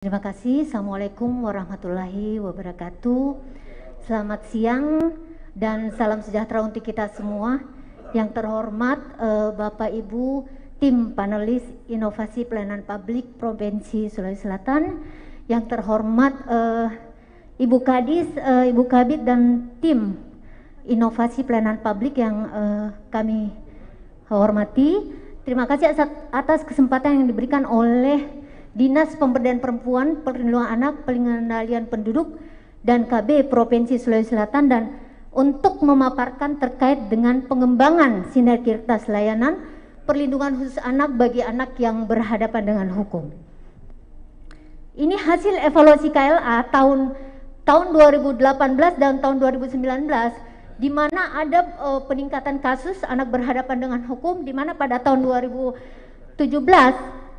Terima kasih. Assalamualaikum warahmatullahi wabarakatuh. Selamat siang dan salam sejahtera untuk kita semua. Yang terhormat Bapak Ibu tim panelis inovasi pelayanan publik Provinsi Sulawesi Selatan. Yang terhormat Ibu Kadis, Ibu Kabid dan tim inovasi pelayanan publik yang kami hormati. Terima kasih atas kesempatan yang diberikan oleh Dinas Pemberdayaan Perempuan, Perlindungan Anak, Pengendalian Penduduk, dan KB Provinsi Sulawesi Selatan dan untuk memaparkan terkait dengan pengembangan sinergitas layanan perlindungan khusus anak bagi anak yang berhadapan dengan hukum. Ini hasil evaluasi KLA tahun 2018 dan tahun 2019 di mana ada peningkatan kasus anak berhadapan dengan hukum, di mana pada tahun 2017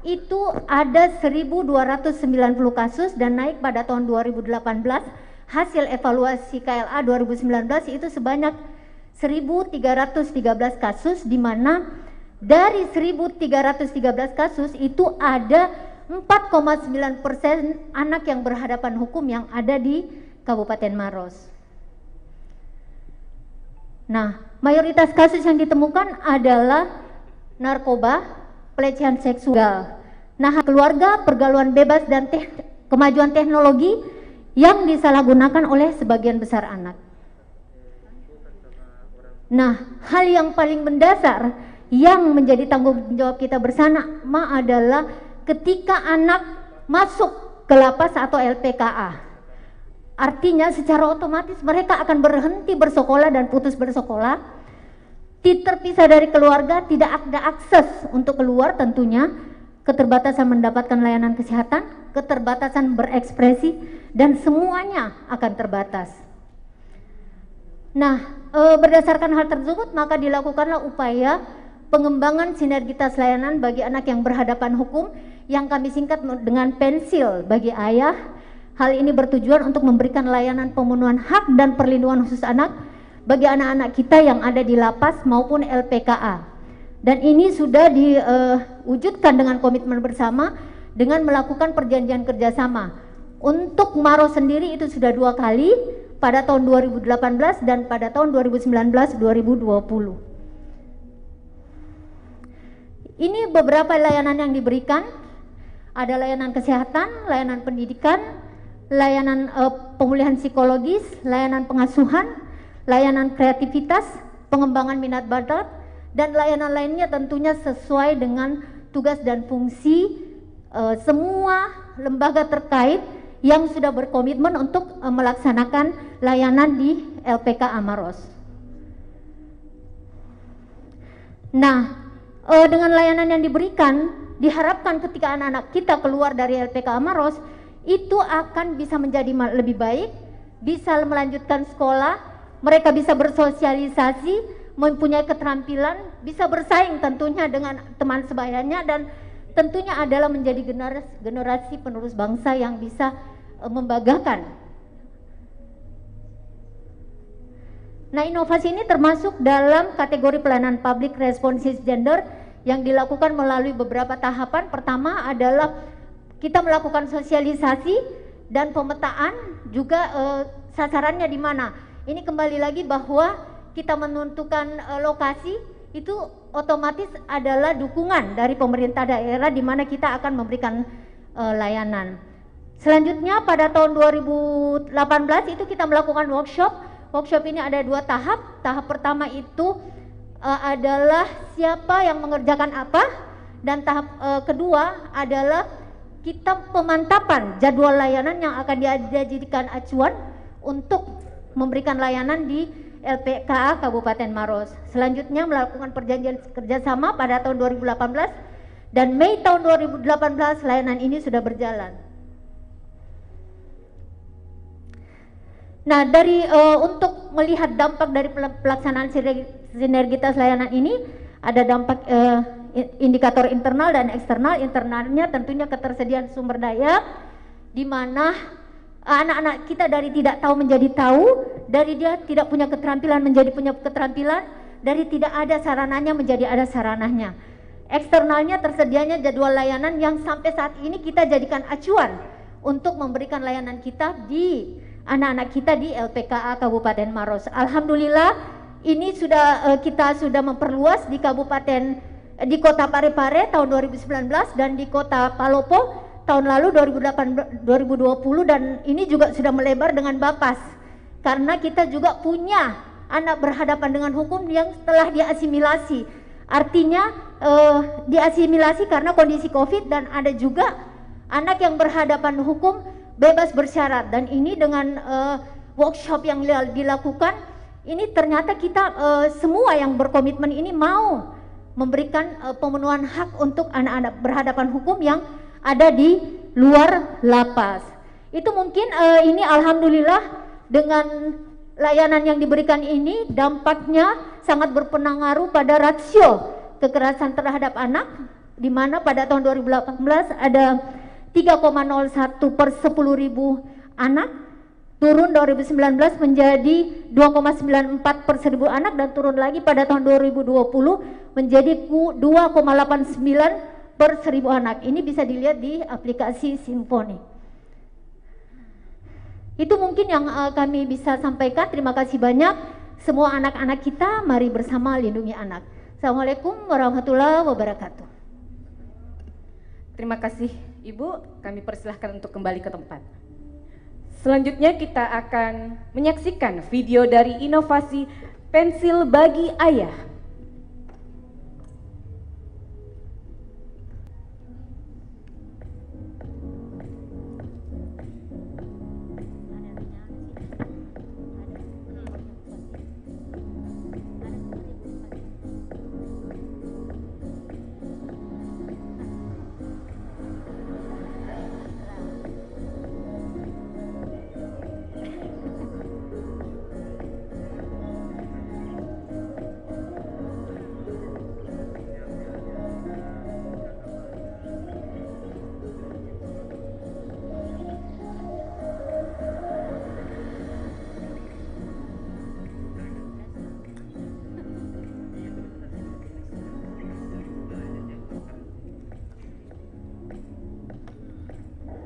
itu ada 1.290 kasus dan naik pada tahun 2018. Hasil evaluasi KLA 2019 itu sebanyak 1.313 kasus, di mana dari 1.313 kasus itu ada 4,9% anak yang berhadapan hukum yang ada di Kabupaten Maros. Nah, mayoritas kasus yang ditemukan adalah narkoba, pelecehan seksual, nah keluarga, pergaulan bebas dan kemajuan teknologi yang disalahgunakan oleh sebagian besar anak. Nah, hal yang paling mendasar yang menjadi tanggung jawab kita bersama adalah ketika anak masuk ke lapas atau LPKA. Artinya secara otomatis mereka akan berhenti bersekolah dan putus bersekolah, terpisah dari keluarga, tidak ada akses untuk keluar tentunya, keterbatasan mendapatkan layanan kesehatan, keterbatasan berekspresi, dan semuanya akan terbatas. Nah, berdasarkan hal tersebut maka dilakukanlah upaya pengembangan sinergitas layanan bagi anak yang berhadapan hukum yang kami singkat dengan pensil bagi ayah. Hal ini bertujuan untuk memberikan layanan pemenuhan hak dan perlindungan khusus anak bagi anak-anak kita yang ada di lapas maupun LPKA. Dan ini sudah diwujudkan dengan komitmen bersama dengan melakukan perjanjian kerjasama. Untuk Maros sendiri itu sudah 2 kali pada tahun 2018 dan pada tahun 2019-2020. Ini beberapa layanan yang diberikan. Ada layanan kesehatan, layanan pendidikan, layanan pemulihan psikologis, layanan pengasuhan, layanan kreativitas, pengembangan minat bakat, dan layanan lainnya tentunya sesuai dengan tugas dan fungsi semua lembaga terkait yang sudah berkomitmen untuk melaksanakan layanan di LPKA Maros. Nah, dengan layanan yang diberikan, diharapkan ketika anak-anak kita keluar dari LPKA Maros, itu akan bisa menjadi lebih baik, bisa melanjutkan sekolah, mereka bisa bersosialisasi, mempunyai keterampilan, bisa bersaing tentunya dengan teman sebayanya, dan tentunya adalah menjadi generasi penerus bangsa yang bisa membanggakan. Nah, inovasi ini termasuk dalam kategori pelayanan public responsive gender yang dilakukan melalui beberapa tahapan. Pertama adalah kita melakukan sosialisasi dan pemetaan juga sasarannya di mana. Ini kembali lagi bahwa kita menentukan lokasi itu otomatis adalah dukungan dari pemerintah daerah di mana kita akan memberikan layanan. Selanjutnya pada tahun 2018 itu kita melakukan workshop. Workshop ini ada 2 tahap. Tahap pertama itu adalah siapa yang mengerjakan apa, dan tahap kedua adalah kita pemantapan jadwal layanan yang akan dijadikan acuan untuk memberikan layanan di LPKA Kabupaten Maros. Selanjutnya melakukan perjanjian kerjasama pada tahun 2018 dan Mei tahun 2018 layanan ini sudah berjalan. Nah, dari untuk melihat dampak dari pelaksanaan sinergitas layanan ini, ada dampak indikator internal dan eksternal. Internalnya tentunya ketersediaan sumber daya, di mana anak-anak kita dari tidak tahu menjadi tahu, dari dia tidak punya keterampilan menjadi punya keterampilan, dari tidak ada sarananya menjadi ada sarananya. Eksternalnya tersedianya jadwal layanan yang sampai saat ini kita jadikan acuan untuk memberikan layanan kita di anak-anak kita di LPKA Kabupaten Maros. Alhamdulillah ini kita sudah memperluas di di Kota Parepare tahun 2019 dan di Kota Palopo tahun lalu 2020, dan ini juga sudah melebar dengan Bapas karena kita juga punya anak berhadapan dengan hukum yang telah diasimilasi. Artinya diasimilasi karena kondisi COVID, dan ada juga anak yang berhadapan hukum bebas bersyarat, dan ini dengan workshop yang dilakukan ini ternyata kita semua yang berkomitmen ini mau memberikan pemenuhan hak untuk anak-anak berhadapan hukum yang ada di luar lapas. Itu mungkin ini alhamdulillah dengan layanan yang diberikan ini dampaknya sangat berpengaruh pada rasio kekerasan terhadap anak, di mana pada tahun 2018 ada 3,01 per 10.000 anak, turun 2019 menjadi 2,94 per 1.000 anak, dan turun lagi pada tahun 2020 menjadi 2,89 per 1.000 anak. Ini bisa dilihat di aplikasi Simponi. Itu mungkin yang kami bisa sampaikan. Terima kasih banyak semua anak-anak kita. Mari bersama lindungi anak. Assalamualaikum warahmatullahi wabarakatuh. Terima kasih Ibu, kami persilahkan untuk kembali ke tempat. Selanjutnya kita akan menyaksikan video dari inovasi pensil bagi ayah.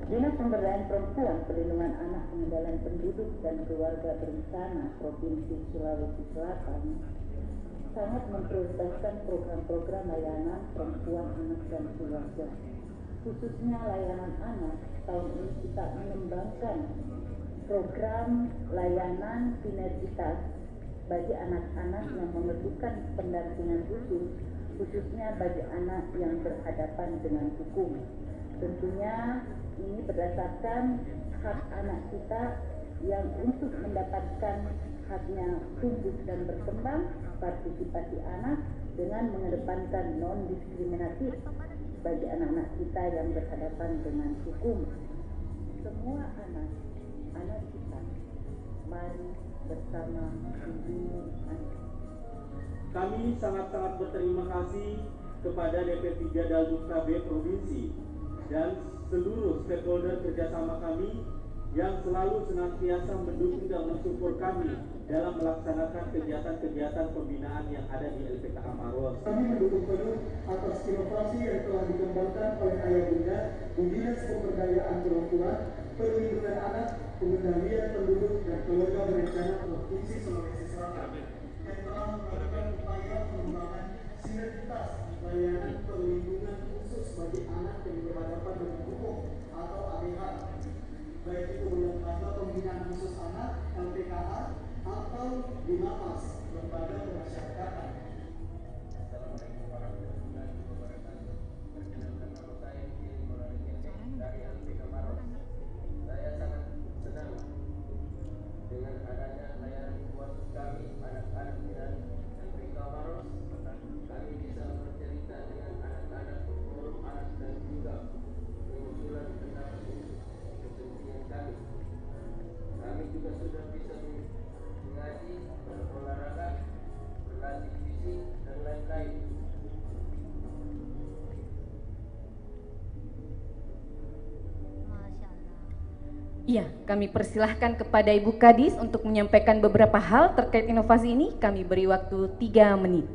Dinas Pemberdayaan Perempuan, Perlindungan Anak, Pengendalian Penduduk dan Keluarga Berencana Provinsi Sulawesi Selatan sangat memprioritaskan program-program layanan perempuan, anak, dan keluarga. Khususnya layanan anak, tahun ini kita mengembangkan program layanan sinergitas bagi anak-anak yang memerlukan pendampingan khusus, khususnya bagi anak yang berhadapan dengan hukum. Tentunya ini berdasarkan hak anak kita yang untuk mendapatkan haknya tumbuh dan berkembang, partisipasi anak dengan mengedepankan non-diskriminatif bagi anak-anak kita yang berhadapan dengan hukum. Semua anak kita, mari bersama lindungi anak. Kami sangat-sangat berterima kasih kepada DP3 Dalmus KB Provinsi dan seluruh stakeholder kerjasama kami yang selalu senantiasa mendukung dan mensupport kami dalam melaksanakan kegiatan-kegiatan pembinaan yang ada di LPKA Maros. Kami mendukung penuh atas inovasi yang telah dikembangkan oleh Ayah Bunda di Dinas Pemberdayaan Perempuan, Perlindungan Anak, Pengendalian Penduduk dan Keluarga Berencana Provinsi Sulawesi Selatan yang telah melakukan upaya pengembangan sinergitas layanan perlindungan khusus bagi anak yang berhadapan dengan hukum atau ADH, baik itu lembaga pembinaan khusus anak LPKA atau di Lapas, lembaga pemasyarakatan. Assalamualaikum warahmatullahi wabarakatuh. Perkenalkan nama saya Kiri Moralikin dari LPKA Maros. Saya sangat senang dengan adanya layanan kuasa kami anak-anak dan LPKA Maros. Kami bisa bercerita dengan anak-anak, forum anak dan juga pengusulan pendapat untuk kepentingan kami. Kami juga sudah bisa mengaji, berolahraga, berlatih fisik dan lain-lain. Iya, kami persilahkan kepada Ibu Kadis untuk menyampaikan beberapa hal terkait inovasi ini. Kami beri waktu 3 menit.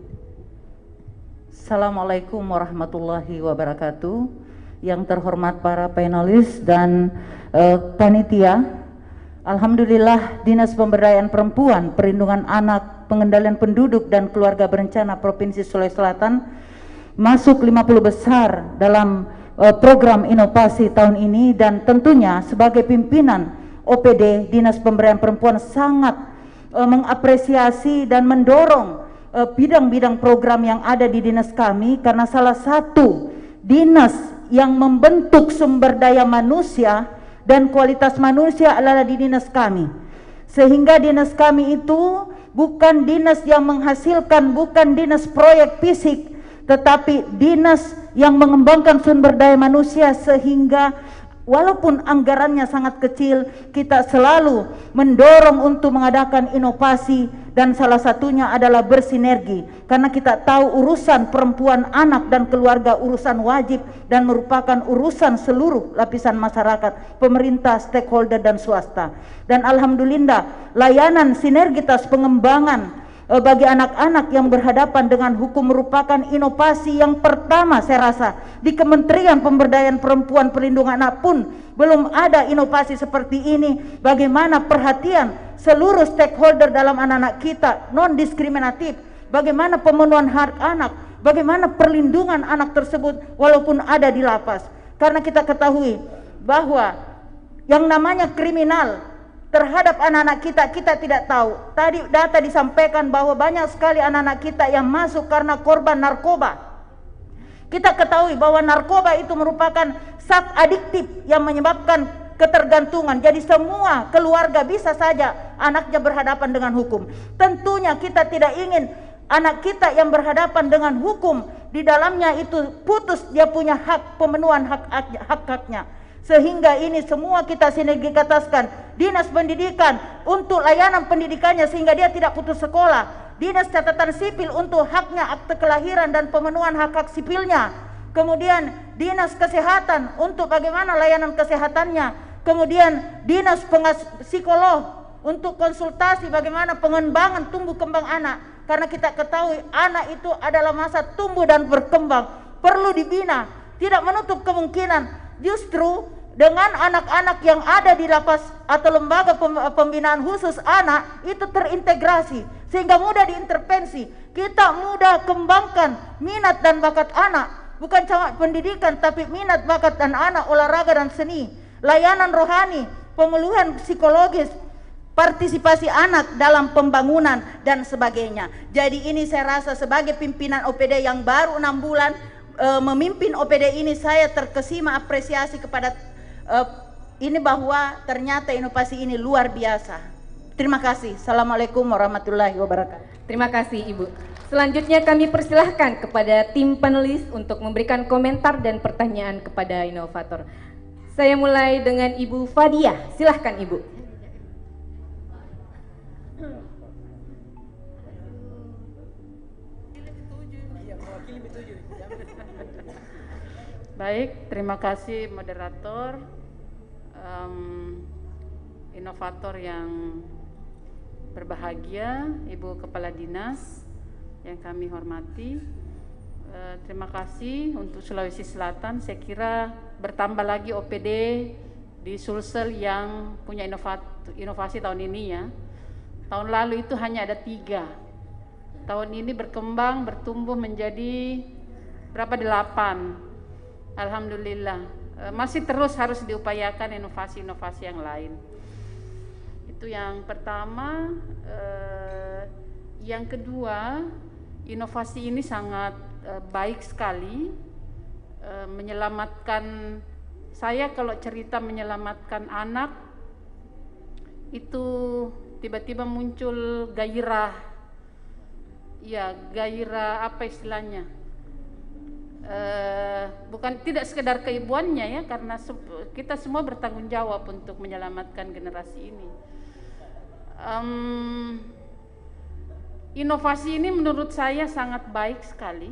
Assalamualaikum warahmatullahi wabarakatuh. yang terhormat para panelis dan panitia. Alhamdulillah, Dinas Pemberdayaan Perempuan, Perlindungan Anak, Pengendalian Penduduk dan Keluarga Berencana Provinsi Sulawesi Selatan masuk 50 besar dalam program inovasi tahun ini, dan tentunya sebagai pimpinan OPD Dinas Pemberdayaan Perempuan sangat mengapresiasi dan mendorong bidang-bidang program yang ada di dinas kami, karena salah satu dinas yang membentuk sumber daya manusia dan kualitas manusia adalah di dinas kami. Sehingga dinas kami itu bukan dinas yang menghasilkan, bukan dinas proyek fisik, tetapi dinas yang mengembangkan sumber daya manusia, sehingga walaupun anggarannya sangat kecil, kita selalu mendorong untuk mengadakan inovasi, dan salah satunya adalah bersinergi, karena kita tahu urusan perempuan, anak, dan keluarga urusan wajib dan merupakan urusan seluruh lapisan masyarakat, pemerintah, stakeholder, dan swasta. Dan alhamdulillah, layanan sinergitas pengembangan bagi anak-anak yang berhadapan dengan hukum merupakan inovasi yang pertama. Saya rasa di Kementerian Pemberdayaan Perempuan Perlindungan Anak pun belum ada inovasi seperti ini. Bagaimana perhatian seluruh stakeholder dalam anak-anak kita, non diskriminatif, bagaimana pemenuhan hak anak, bagaimana perlindungan anak tersebut walaupun ada di lapas. Karena kita ketahui bahwa yang namanya kriminal terhadap anak-anak kita, kita tidak tahu. Tadi data disampaikan bahwa banyak sekali anak-anak kita yang masuk karena korban narkoba. Kita ketahui bahwa narkoba itu merupakan zat adiktif yang menyebabkan ketergantungan. Jadi semua keluarga bisa saja anaknya berhadapan dengan hukum. Tentunya kita tidak ingin anak kita yang berhadapan dengan hukum di dalamnya itu putus dia punya hak, pemenuhan hak-haknya. Sehingga ini semua kita sinergitaskan. Dinas Pendidikan untuk layanan pendidikannya sehingga dia tidak putus sekolah. Dinas Catatan Sipil untuk haknya, akte kelahiran dan pemenuhan hak-hak sipilnya. Kemudian Dinas Kesehatan untuk bagaimana layanan kesehatannya. Kemudian Dinas Psikolog untuk konsultasi bagaimana pengembangan tumbuh kembang anak. Karena kita ketahui anak itu adalah masa tumbuh dan berkembang, perlu dibina. Tidak menutup kemungkinan justru dengan anak-anak yang ada di lapas atau lembaga pembinaan khusus anak itu terintegrasi sehingga mudah diintervensi. Kita mudah kembangkan minat dan bakat anak, bukan cuma pendidikan tapi minat, bakat dan anak, olahraga dan seni, layanan rohani, pemulihan psikologis, partisipasi anak dalam pembangunan dan sebagainya. Jadi ini saya rasa sebagai pimpinan OPD yang baru 6 bulan memimpin OPD ini, saya terkesima apresiasi kepada ini bahwa ternyata inovasi ini luar biasa. Terima kasih. Assalamualaikum warahmatullahi wabarakatuh. Terima kasih Ibu. Selanjutnya kami persilahkan kepada tim panelis untuk memberikan komentar dan pertanyaan kepada inovator. Saya mulai dengan Ibu Fadia. Silahkan Ibu. Baik, terima kasih moderator, inovator yang berbahagia, Ibu Kepala Dinas yang kami hormati. Terima kasih untuk Sulawesi Selatan. Saya kira bertambah lagi OPD di Sulsel yang punya inovasi tahun ini ya. Tahun lalu itu hanya ada 3. Tahun ini berkembang, bertumbuh menjadi berapa? 8. Alhamdulillah, masih terus harus diupayakan inovasi-inovasi yang lain. Itu yang pertama. Yang kedua, inovasi ini sangat baik sekali, menyelamatkan. Saya kalau cerita menyelamatkan anak itu tiba-tiba muncul gairah, ya gairah apa istilahnya? Bukan tidak sekedar keibuannya ya, karena kita semua bertanggung jawab untuk menyelamatkan generasi ini. Inovasi ini menurut saya sangat baik sekali,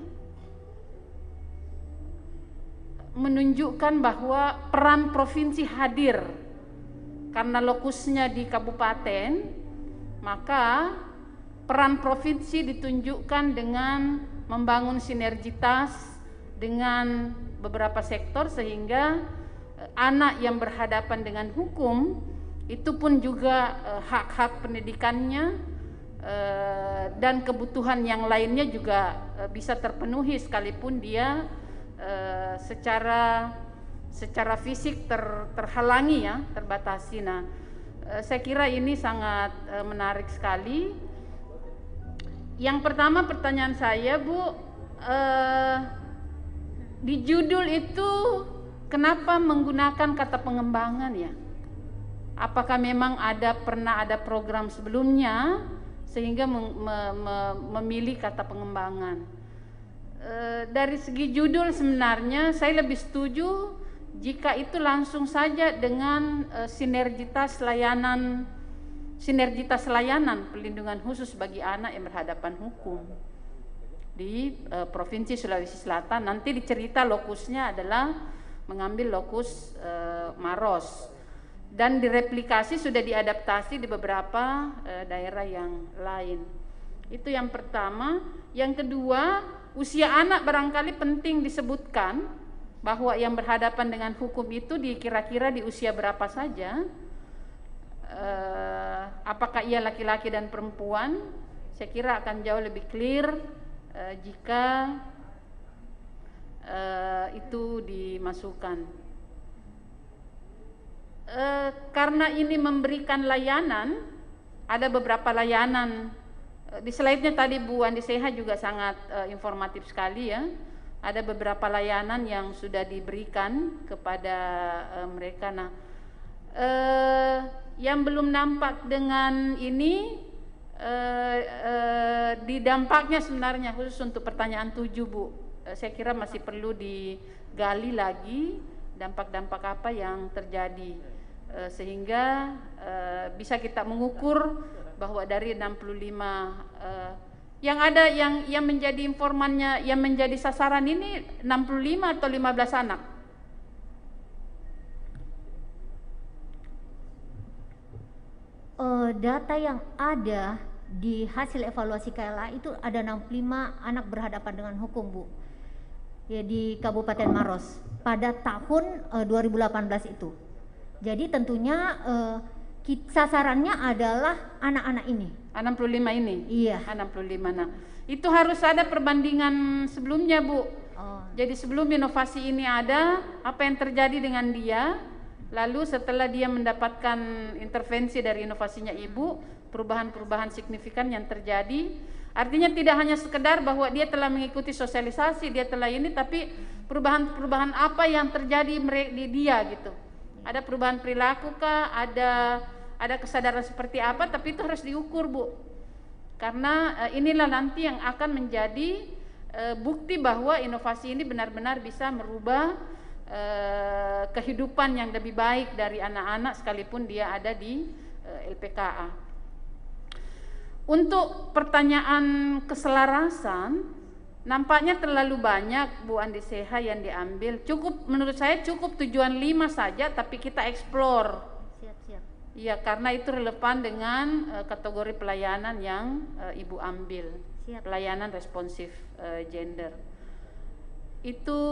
menunjukkan bahwa peran provinsi hadir. Karena lokusnya di kabupaten, maka peran provinsi ditunjukkan dengan membangun sinergitas dengan beberapa sektor sehingga anak yang berhadapan dengan hukum itu pun juga hak-hak pendidikannya dan kebutuhan yang lainnya juga bisa terpenuhi sekalipun dia secara fisik terhalangi ya, terbatasi. Nah, saya kira ini sangat menarik sekali. Yang pertama pertanyaan saya, Bu, di judul itu kenapa menggunakan kata pengembangan ya? Apakah memang pernah ada program sebelumnya sehingga memilih kata pengembangan? Dari segi judul sebenarnya saya lebih setuju jika itu langsung saja dengan sinergitas layanan perlindungan khusus bagi anak yang berhadapan hukum di Provinsi Sulawesi Selatan. Nanti dicerita lokusnya adalah mengambil lokus Maros dan direplikasi sudah diadaptasi di beberapa daerah yang lain. Itu yang pertama. Yang kedua, usia anak barangkali penting disebutkan bahwa yang berhadapan dengan hukum itu kira-kira di usia berapa saja. Apakah ia laki-laki dan perempuan? Saya kira akan jauh lebih clear jika itu dimasukkan. Karena ini memberikan layanan, ada beberapa layanan. Di slide-nya tadi Bu Andi Seha juga sangat informatif sekali ya. Ada beberapa layanan yang sudah diberikan kepada mereka. Nah, yang belum nampak dengan ini di dampaknya sebenarnya khusus untuk pertanyaan 7 Bu. Saya kira masih perlu digali lagi dampak-dampak apa yang terjadi sehingga bisa kita mengukur bahwa dari 65 yang ada yang menjadi informannya, yang menjadi sasaran ini 65 atau 15 anak. Data yang ada di hasil evaluasi KLA itu ada 65 anak berhadapan dengan hukum, Bu. Ya, di Kabupaten Maros pada tahun 2018 itu. Jadi tentunya sasarannya adalah anak-anak ini. 65 ini? Iya. 65. Nah, itu harus ada perbandingan sebelumnya, Bu. Jadi sebelum inovasi ini ada, apa yang terjadi dengan dia? Lalu setelah dia mendapatkan intervensi dari inovasinya Ibu, perubahan-perubahan signifikan yang terjadi. Artinya tidak hanya sekedar bahwa dia telah mengikuti sosialisasi, dia telah ini, tapi perubahan-perubahan apa yang terjadi di dia gitu. Ada perubahan perilaku kah, ada kesadaran seperti apa, tapi itu harus diukur, Bu. Karena inilah nanti yang akan menjadi bukti bahwa inovasi ini benar-benar bisa merubah kehidupan yang lebih baik dari anak-anak sekalipun dia ada di LPKA. Untuk pertanyaan keselarasan, nampaknya terlalu banyak Bu Andi Seha yang diambil. Cukup, menurut saya cukup tujuan 5 saja, tapi kita explore. Siap-siap. Iya, karena itu relevan dengan kategori pelayanan yang Ibu ambil. Siap. Pelayanan responsif gender. Itu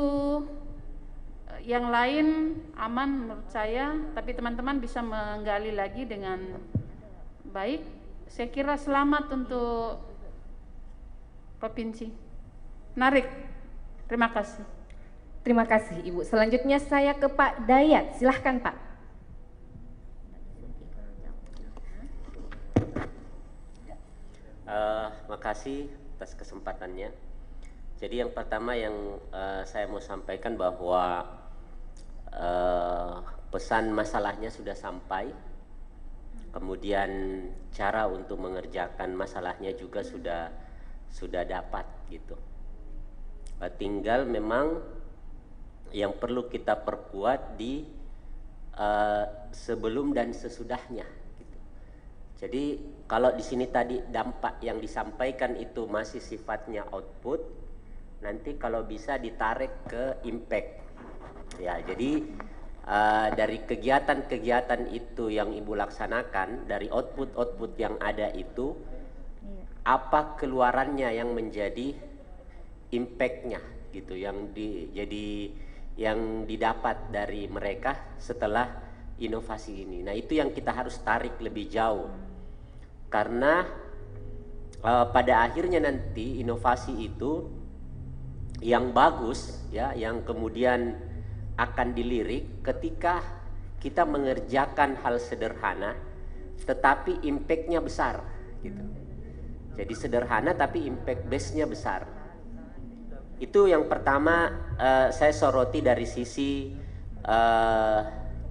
yang lain aman menurut saya, tapi teman-teman bisa menggali lagi dengan baik. Saya kira selamat untuk provinsi. Menarik. Terima kasih. Terima kasih Ibu. Selanjutnya saya ke Pak Dayat. Silahkan Pak. Makasih atas kesempatannya. Jadi yang pertama yang saya mau sampaikan bahwa pesan masalahnya sudah sampai, kemudian cara untuk mengerjakan masalahnya juga sudah dapat gitu. Tinggal memang yang perlu kita perkuat di sebelum dan sesudahnya gitu. Jadi kalau di sini tadi dampak yang disampaikan itu masih sifatnya output, nanti kalau bisa ditarik ke impact. Ya, jadi dari kegiatan-kegiatan itu yang Ibu laksanakan, dari output-output yang ada itu, apa keluarannya yang menjadi impact-nya gitu yang didapat dari mereka setelah inovasi ini. Nah, itu yang kita harus tarik lebih jauh, karena pada akhirnya nanti inovasi itu yang bagus ya, yang kemudian akan dilirik ketika kita mengerjakan hal sederhana tetapi impact-nya besar gitu. Jadi sederhana tapi impact base-nya besar. Itu yang pertama saya soroti dari sisi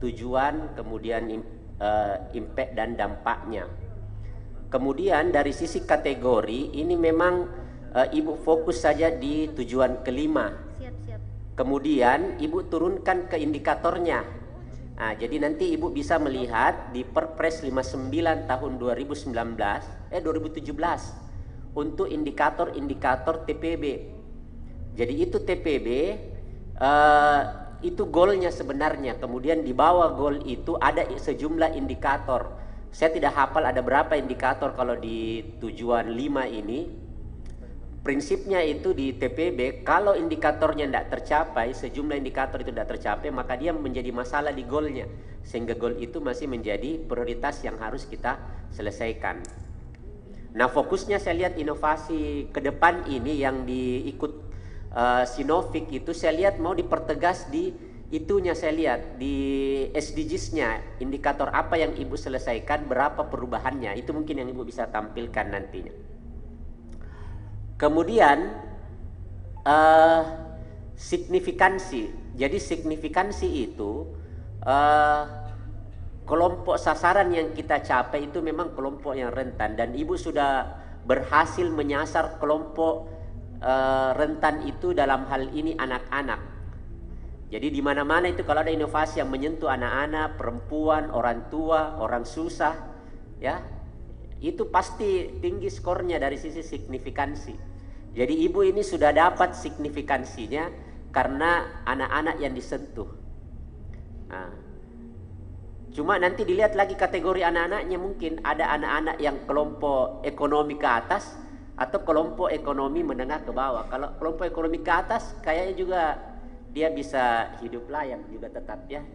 tujuan, kemudian impact dan dampaknya. Kemudian dari sisi kategori ini memang Ibu fokus saja di tujuan kelima. Kemudian Ibu turunkan ke indikatornya. Nah, jadi nanti Ibu bisa melihat di Perpres 59 tahun 2017 untuk indikator-indikator TPB. Jadi itu TPB itu goalnya sebenarnya. Kemudian di bawah goal itu ada sejumlah indikator. Saya tidak hafal ada berapa indikator kalau di tujuan 5 ini. Prinsipnya itu di TPB, kalau indikatornya tidak tercapai, sejumlah indikator itu tidak tercapai, maka dia menjadi masalah di goalnya, sehingga goal itu masih menjadi prioritas yang harus kita selesaikan. Nah, fokusnya saya lihat inovasi ke depan ini yang diikut Sinovic itu saya lihat mau dipertegas di itunya, saya lihat di SDGs-nya, indikator apa yang Ibu selesaikan, berapa perubahannya, itu mungkin yang Ibu bisa tampilkan nantinya. Kemudian signifikansi. Jadi signifikansi itu kelompok sasaran yang kita capai itu memang kelompok yang rentan, dan Ibu sudah berhasil menyasar kelompok rentan itu dalam hal ini anak-anak. Jadi di mana-mana itu kalau ada inovasi yang menyentuh anak-anak, perempuan, orang tua, orang susah, ya, itu pasti tinggi skornya dari sisi signifikansi. Jadi Ibu ini sudah dapat signifikansinya karena anak-anak yang disentuh. Nah, cuma nanti dilihat lagi kategori anak-anaknya, mungkin ada anak-anak yang kelompok ekonomi ke atas atau kelompok ekonomi menengah ke bawah. Kalau kelompok ekonomi ke atas kayaknya juga dia bisa hidup layak juga tetap ya,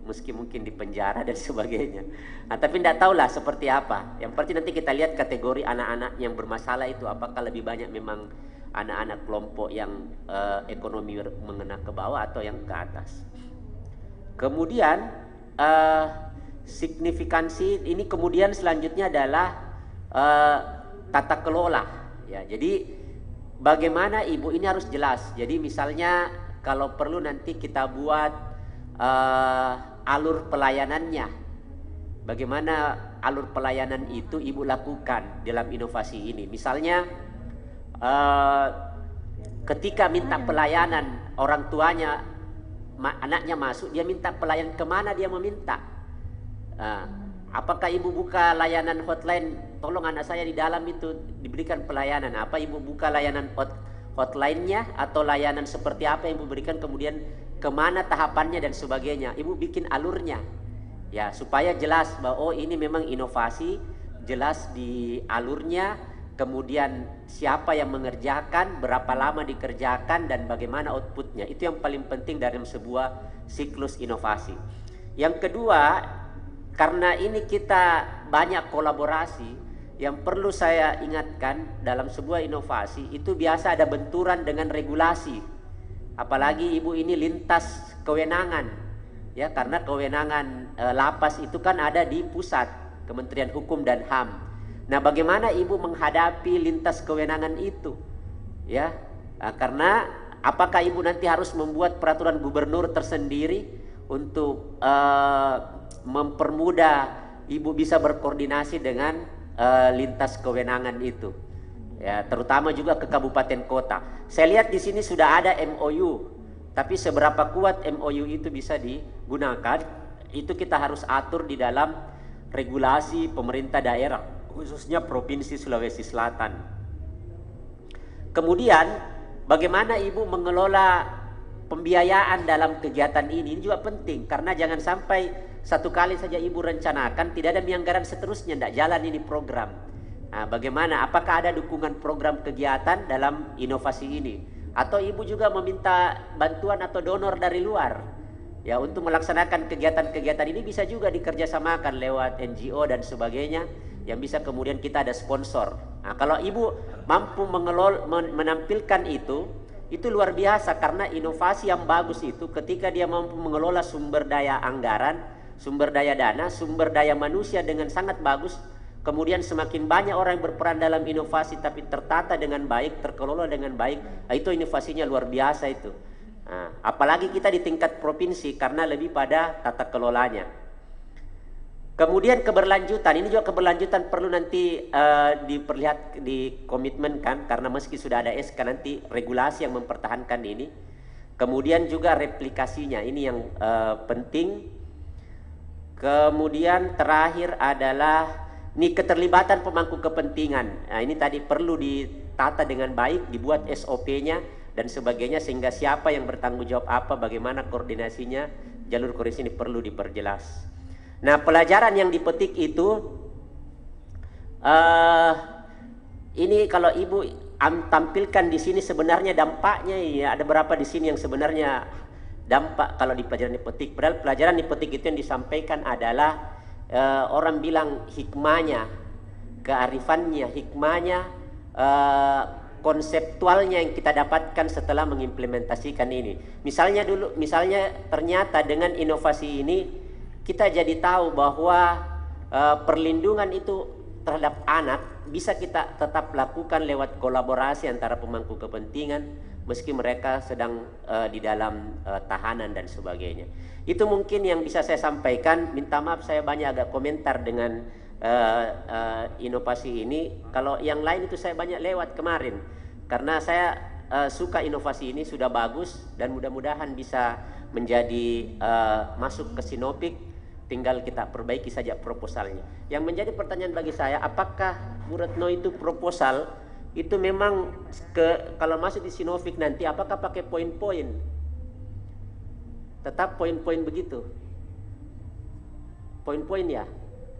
meski mungkin di penjara dan sebagainya. Nah, tapi tidak tahulah seperti apa. Yang pasti nanti kita lihat kategori anak-anak yang bermasalah itu, apakah lebih banyak memang anak-anak kelompok yang ekonomi menengah ke bawah atau yang ke atas. Kemudian signifikansi ini kemudian selanjutnya adalah tata kelola. Ya, jadi bagaimana Ibu ini harus jelas. Jadi misalnya kalau perlu nanti kita buat alur pelayanannya. Bagaimana alur pelayanan itu Ibu lakukan dalam inovasi ini. Misalnya ketika minta pelayanan, orang tuanya anaknya masuk, dia minta pelayan kemana dia meminta. Apakah Ibu buka layanan hotline, tolong anak saya di dalam itu diberikan pelayanan. Apa Ibu buka layanan hotline-nya atau layanan seperti apa yang Ibu berikan, kemudian kemana tahapannya dan sebagainya. Ibu bikin alurnya ya, supaya jelas bahwa oh ini memang inovasi, jelas di alurnya, kemudian siapa yang mengerjakan, berapa lama dikerjakan, dan bagaimana outputnya. Itu yang paling penting dalam sebuah siklus inovasi. Yang kedua, karena ini kita banyak kolaborasi, yang perlu saya ingatkan dalam sebuah inovasi itu biasa ada benturan dengan regulasi. Apalagi Ibu ini lintas kewenangan, ya, karena kewenangan lapas itu kan ada di pusat, Kementerian Hukum dan HAM. Nah, bagaimana Ibu menghadapi lintas kewenangan itu, ya? Karena apakah Ibu nanti harus membuat peraturan gubernur tersendiri untuk mempermudah Ibu bisa berkoordinasi dengan lintas kewenangan itu? Ya, terutama juga ke kabupaten kota. Saya lihat di sini sudah ada MOU, tapi seberapa kuat MOU itu bisa digunakan, itu kita harus atur di dalam regulasi pemerintah daerah, khususnya Provinsi Sulawesi Selatan. Kemudian, bagaimana Ibu mengelola pembiayaan dalam kegiatan ini juga penting, karena jangan sampai satu kali saja Ibu rencanakan, tidak ada anggaran seterusnya, tidak jalan ini program. Nah, bagaimana? Apakah ada dukungan program kegiatan dalam inovasi ini? atau ibu juga meminta bantuan atau donor dari luar ya untuk melaksanakan kegiatan-kegiatan ini, bisa juga dikerjasamakan lewat NGO dan sebagainya yang bisa kemudian kita ada sponsor. Nah, kalau ibu mampu menampilkan itu luar biasa, karena inovasi yang bagus itu ketika dia mampu mengelola sumber daya anggaran, sumber daya dana, sumber daya manusia dengan sangat bagus. Kemudian semakin banyak orang yang berperan dalam inovasi tapi tertata dengan baik, terkelola dengan baik, itu inovasinya luar biasa itu. Nah, apalagi kita di tingkat provinsi karena lebih pada tata kelolanya. Kemudian keberlanjutan, ini juga keberlanjutan perlu nanti dikomitmenkan, karena meski sudah ada SK nanti regulasi yang mempertahankan ini. Kemudian juga replikasinya, ini yang penting. Kemudian terakhir adalah ini keterlibatan pemangku kepentingan. Nah, ini tadi perlu ditata dengan baik, dibuat SOP-nya dan sebagainya, sehingga siapa yang bertanggung jawab apa, bagaimana koordinasinya, jalur koordinasi ini perlu diperjelas. Nah, pelajaran yang dipetik itu, ini kalau ibu tampilkan di sini sebenarnya dampaknya ya ada berapa di sini yang sebenarnya dampak kalau di pelajaran dipetik. Padahal pelajaran dipetik itu yang disampaikan adalah orang bilang hikmahnya, kearifannya, hikmahnya, konseptualnya yang kita dapatkan setelah mengimplementasikan ini. Misalnya ternyata dengan inovasi ini kita jadi tahu bahwa perlindungan itu terhadap anak bisa kita tetap lakukan lewat kolaborasi antara pemangku kepentingan meski mereka sedang di dalam tahanan dan sebagainya. Itu mungkin yang bisa saya sampaikan. Minta maaf saya banyak agak komentar dengan inovasi ini. Kalau yang lain itu saya banyak lewat kemarin, karena saya suka inovasi ini, sudah bagus dan mudah-mudahan bisa menjadi masuk ke Sinopik. Tinggal kita perbaiki saja proposalnya. Yang menjadi pertanyaan bagi saya, apakah Bu Retno itu proposal itu memang kalau masuk di Sinopik nanti apakah pakai poin-poin? Tetap poin-poin begitu? Poin-poin ya?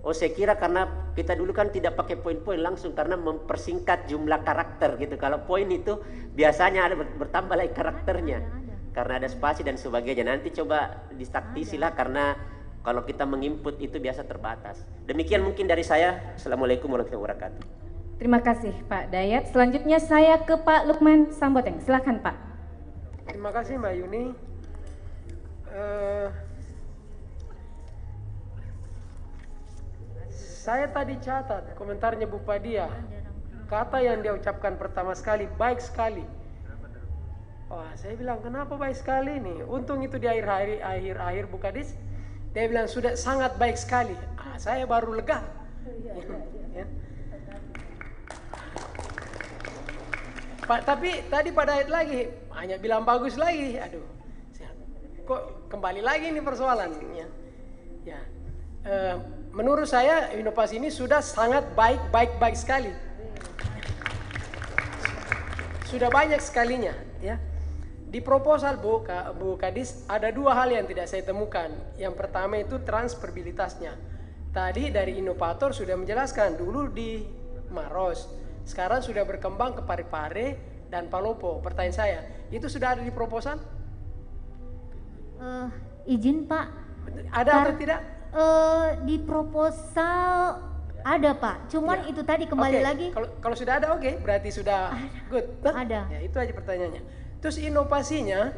Oh, saya kira karena kita dulu kan tidak pakai poin-poin langsung karena mempersingkat jumlah karakter gitu. Kalau poin itu biasanya ada bertambah lagi karakternya karena ada spasi dan sebagainya. Nanti coba distaktisilah karena kalau kita menginput itu biasa terbatas. Demikian mungkin dari saya. Assalamualaikum warahmatullahi wabarakatuh. Terima kasih Pak Dayat. Selanjutnya saya ke Pak Lukman Samboteng. Silakan Pak. Terima kasih Mbak Yuni. Saya tadi catat komentarnya Bu Padia. Kata yang dia ucapkan pertama sekali, baik sekali. Wah, saya bilang kenapa baik sekali nih? Untung itu di akhir Bu Kadis. Dia bilang sudah sangat baik sekali. Saya baru lega. Ya. Pak, tapi tadi pada ayat lagi hanya bilang bagus lagi. Aduh. Kok kembali lagi ini persoalannya. Ya. Menurut saya inovasi ini sudah sangat baik sekali. Sudah banyak sekalinya, ya. Di proposal Bu Kadis ada dua hal yang tidak saya temukan. Yang pertama itu transferabilitasnya. Tadi dari inovator sudah menjelaskan dulu di Maros, sekarang sudah berkembang ke Parepare dan Palopo. Pertanyaan saya, itu sudah ada di proposal? Izin Pak. Ada atau tidak? Di proposal ada Pak, cuman ya. Itu tadi kembali lagi. Kalau sudah ada berarti sudah good. Ada. Ya, itu aja pertanyaannya. Terus inovasinya,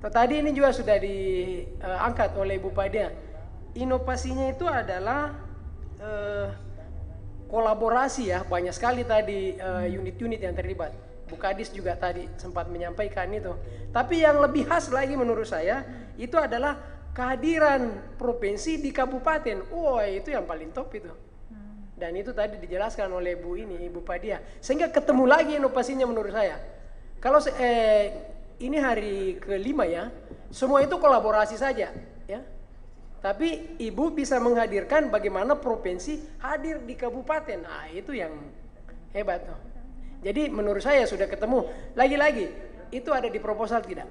tadi ini juga sudah diangkat oleh Bu Padia. Inovasinya itu adalah kolaborasi ya, banyak sekali tadi unit-unit yang terlibat. Bu Kadis juga tadi sempat menyampaikan itu. Tapi yang lebih khas lagi menurut saya itu adalah kehadiran provinsi di kabupaten. Itu yang paling top itu. Dan itu tadi dijelaskan oleh Ibu Padia. Sehingga ketemu lagi inovasinya menurut saya. Kalau ini hari ke-5 ya, semua itu kolaborasi saja, ya. Tapi Ibu bisa menghadirkan bagaimana provinsi hadir di kabupaten. Itu yang hebat tuh. Jadi menurut saya sudah ketemu. Lagi-lagi itu ada di proposal tidak?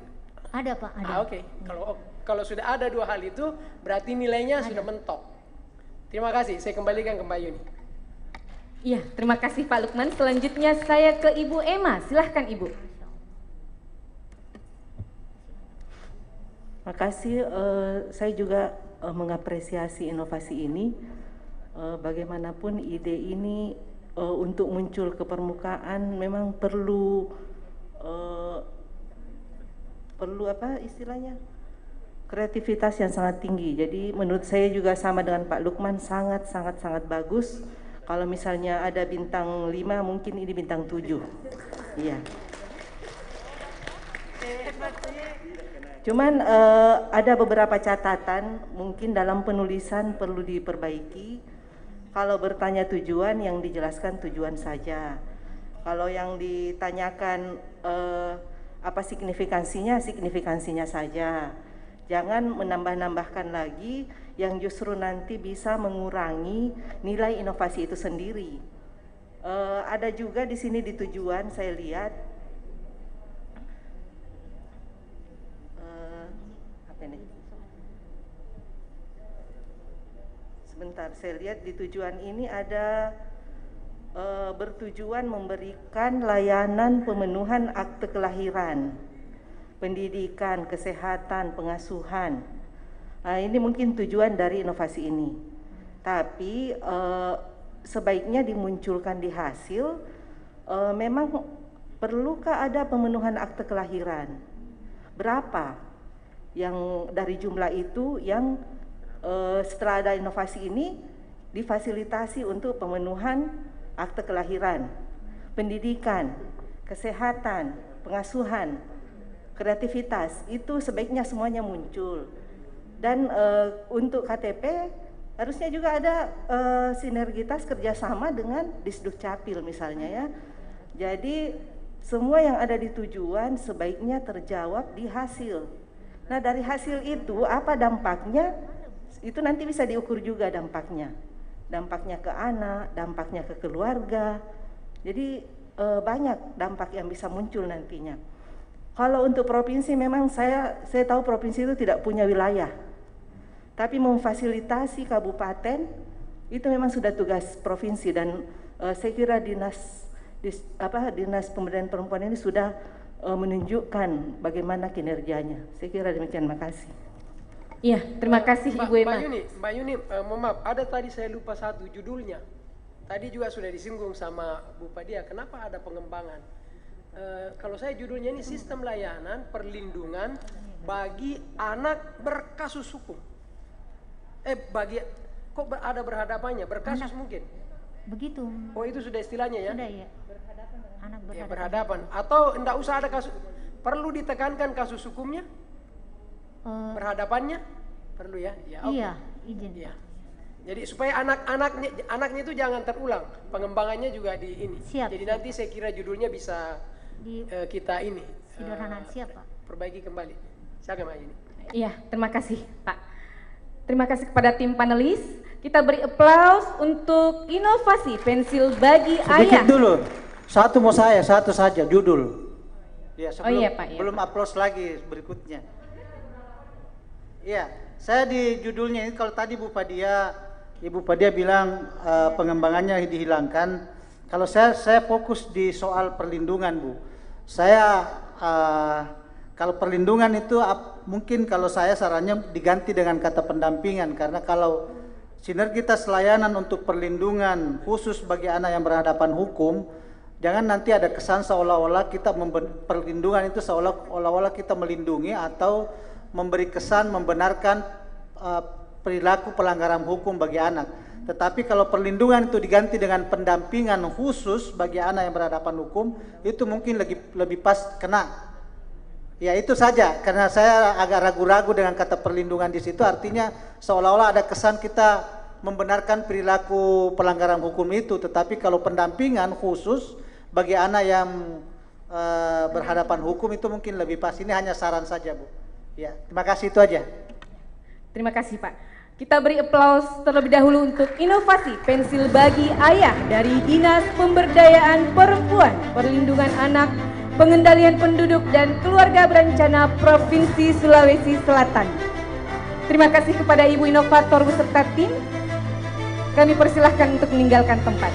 Ada Pak. Ada. Oke. Kalau sudah ada dua hal itu, berarti nilainya sudah mentok. Terima kasih. Saya kembalikan ke Mbak Yuni. Iya, terima kasih Pak Lukman. Selanjutnya saya ke Ibu Emma. Silahkan Ibu. Makasih, saya juga mengapresiasi inovasi ini. Bagaimanapun ide ini untuk muncul ke permukaan memang perlu apa istilahnya, kreativitas yang sangat tinggi. Jadi menurut saya juga sama dengan Pak Lukman, sangat bagus. Kalau misalnya ada bintang 5, mungkin ini bintang 7. Iya. Cuman ada beberapa catatan mungkin dalam penulisan perlu diperbaiki. Kalau bertanya tujuan, yang dijelaskan tujuan saja. Kalau yang ditanyakan apa signifikansinya, signifikansinya saja. Jangan menambah-nambahkan lagi yang justru nanti bisa mengurangi nilai inovasi itu sendiri. Ada juga di sini di tujuan saya lihat sebentar, saya lihat di tujuan ini ada bertujuan memberikan layanan pemenuhan akte kelahiran, pendidikan, kesehatan, pengasuhan. Ini mungkin tujuan dari inovasi ini. Tapi sebaiknya dimunculkan di hasil, memang perlukah ada pemenuhan akte kelahiran? Berapa yang dari jumlah itu yang setelah ada inovasi ini difasilitasi untuk pemenuhan akte kelahiran, pendidikan, kesehatan, pengasuhan, kreativitas, itu sebaiknya semuanya muncul. Dan untuk KTP harusnya juga ada sinergitas kerjasama dengan Disdukcapil misalnya ya. Jadi semua yang ada di tujuan sebaiknya terjawab di hasil. Nah dari hasil itu apa dampaknya? Itu nanti bisa diukur juga dampaknya ke anak, dampaknya ke keluarga. Jadi banyak dampak yang bisa muncul nantinya. Kalau untuk provinsi memang saya tahu provinsi itu tidak punya wilayah, tapi memfasilitasi kabupaten itu memang sudah tugas provinsi. Dan saya kira dinas pemberdayaan perempuan ini sudah menunjukkan bagaimana kinerjanya. Saya kira demikian, makasih. Iya, terima kasih Ibu Emma. Mbak Yuni, mohon maaf, ada tadi saya lupa satu judulnya. Tadi juga sudah disinggung sama Bu Padia, kenapa ada pengembangan? Kalau saya judulnya ini sistem layanan perlindungan bagi anak berkasus hukum. Kok ada berhadapannya? Berkasus anak, mungkin? Begitu. Oh itu sudah istilahnya ya? Sudah ya. Anak berhadapan. Ya, berhadapan. Atau enggak usah ada kasus, perlu ditekankan kasus hukumnya? Berhadapannya perlu ya? Ya okay. Iya, izin. Ya. Jadi supaya anaknya itu jangan terulang, pengembangannya juga di ini. Siap. Jadi nanti saya kira judulnya bisa kita ini sederhana siapa? Perbaiki kembali. Silakan Mbak Yuni. Iya, terima kasih Pak. Terima kasih kepada tim panelis. Kita beri aplaus untuk inovasi pensil bagi ayah. Sedikit dulu. Satu mau saya, satu saja judul. Ya, sebelum, iya, Pak, belum aplaus lagi berikutnya. Iya, saya di judulnya ini kalau tadi Ibu Padia bilang pengembangannya dihilangkan. Kalau saya fokus di soal perlindungan, Bu. Saya kalau perlindungan itu mungkin kalau saya sarannya diganti dengan kata pendampingan, karena kalau sinergitas layanan untuk perlindungan khusus bagi anak yang berhadapan hukum, jangan nanti ada kesan seolah-olah kita perlindungan itu seolah-olah kita melindungi atau memberi kesan membenarkan perilaku pelanggaran hukum bagi anak. Tetapi kalau perlindungan itu diganti dengan pendampingan khusus bagi anak yang berhadapan hukum, itu mungkin lebih pas kena. Ya itu saja, karena saya agak ragu-ragu dengan kata perlindungan di situ, artinya seolah-olah ada kesan kita membenarkan perilaku pelanggaran hukum itu. Tetapi kalau pendampingan khusus bagi anak yang berhadapan hukum itu mungkin lebih pas. Ini hanya saran saja, Bu. Ya, terima kasih, itu aja. Terima kasih Pak. Kita beri aplaus terlebih dahulu untuk inovasi pensil bagi ayah dari Dinas Pemberdayaan Perempuan, Perlindungan Anak, Pengendalian Penduduk dan Keluarga Berencana Provinsi Sulawesi Selatan. Terima kasih kepada Ibu Inovator beserta tim. Kami persilahkan untuk meninggalkan tempat.